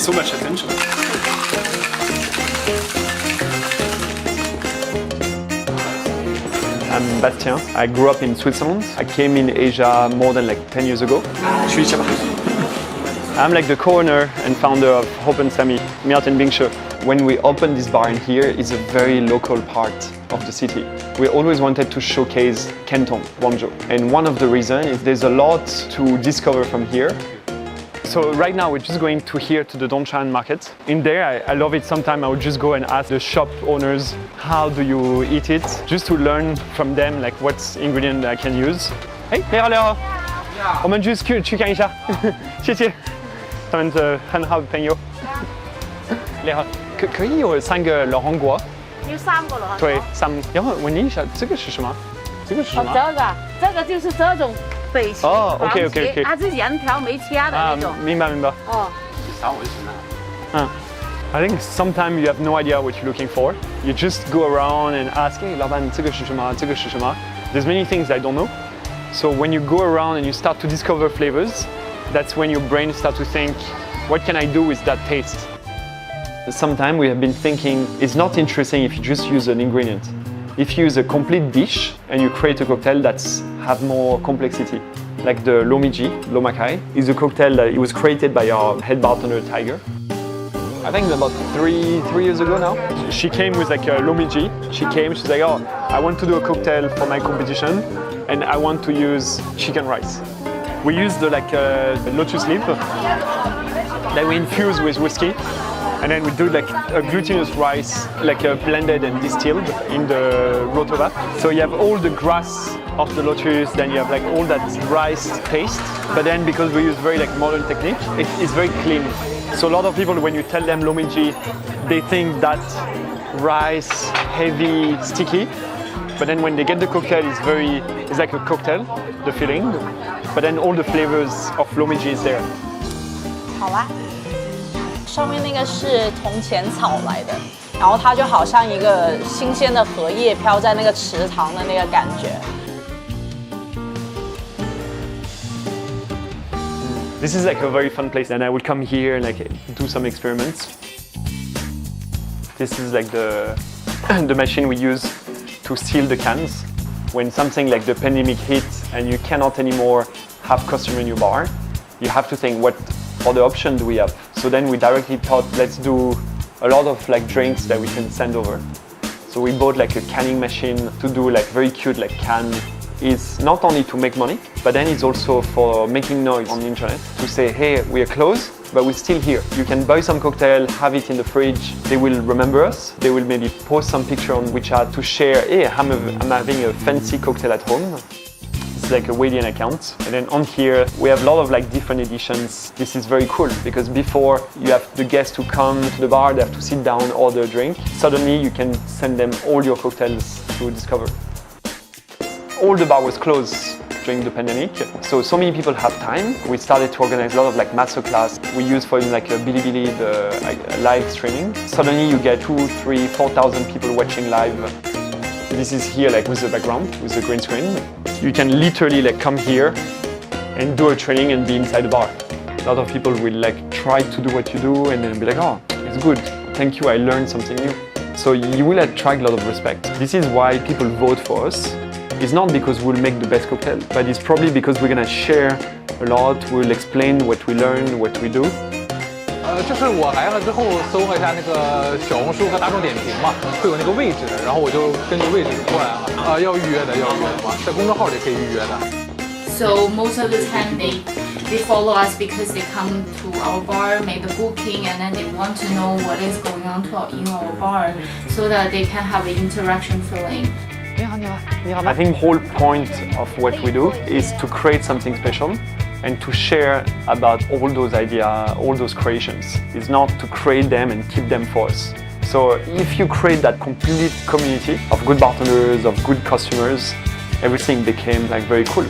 so much attention. I'm Bastien. I grew up in Switzerland. I came in Asia more than like 10 years ago. I'm like the co-owner and founder of Sesame, Bingshe. When we opened this bar in here, it's a very local part of the city. We always wanted to showcase Canton, Guangzhou. And one of the reasons is there's a lot to discover from here. So right now we're just going to here to the Dongshan market. In there, I love it. Sometimes I would just go and ask the shop owners, how do you eat it? Just to learn from them like what ingredient I can use. Hey, 你好，你好。我们just去看一下，谢谢。他们的很好的朋友。你好，可以有3个老红果？有3个了。对，3。然后问你一下，这个是什么？这个是什么？这个就是这种北齐黄茄，它是原条没切的那种。明白。哦。I think sometimes you have no idea what you're looking for. You just go around and ask, hey, 老板，这个是什么？这个是什么？ There's many things I don't know. So when you go around and you start to discover flavors, that's when your brain starts to think, what can I do with that taste? Sometimes we have been thinking it's not interesting if you just use an ingredient. If you use a complete dish and you create a cocktail that's have more complexity, like the Lomiji, Lomakai, is a cocktail that it was created by our head bartender Tiger. I think about three years ago now. She came with like a Lomiji. She's like, oh, I want to do a cocktail for my competition and I want to use chicken rice. We used the lotus leaf that we infuse with whiskey. And then we do like a glutinous rice, like blended and distilled in the rotova. So you have all the grass of the lotus, then you have like all that rice taste. But then because we use very like modern technique, it is very clean. So a lot of people, when you tell them Lomiji, they think that rice, heavy, sticky. But then when they get the cocktail, it's like a cocktail, the feeling. But then all the flavors of Lomiji is there. 好啦。上面那个是铜钱草来的，然后它就好像一个新鲜的荷叶飘在那个池塘的那个感觉。This is like a very fun place, and I would come here and like do some experiments. This is like the machine we use to seal the cans. When something like the pandemic hits and you cannot anymore have customer in your bar, you have to think what other option do we have? So then we directly thought, let's do a lot of like drinks that we can send over. So we bought like a canning machine to do like very cute like can. It's not only to make money, but then it's also for making noise on the internet to say, hey, we are closed, but we're still here. You can buy some cocktail, have it in the fridge. They will remember us. They will maybe post some picture on WeChat to share, hey, I'm having a fancy cocktail at home. It's like a Weidian account. And then on here, we have a lot of like different editions. This is very cool because before you have the guests who come to the bar, they have to sit down, order a drink. Suddenly you can send them all your cocktails to discover. All the bar was closed during the pandemic. So many people have time. We started to organize a lot of like masterclass. We use for like a Bilibili, the live streaming. Suddenly you get 2,000, 3,000, 4,000 people watching live. This is here like with the background, with the green screen. You can literally like come here and do a training and be inside the bar. A lot of people will like try to do what you do and then be like, oh, it's good. Thank you, I learned something new. So you will attract a lot of respect. This is why people vote for us. It's not because we'll make the best cocktail, but it's probably because we're gonna share a lot, we'll explain what we learn, what we do. 就是我来了之后搜了一下那个小红书和大众点评嘛，会有那个位置，然后我就根据位置过来了。要预约的嘛，在公众号里可以预约的。So most of the time they follow us because they come to our bar, make the booking, and then they want to know what is going on in our bar, so that they can have an interaction feeling. I think the whole point of what we do is to create something special and to share about all those ideas, all those creations. It's not to create them and keep them for us. So if you create that complete community of good bartenders, of good customers, everything became like very cool.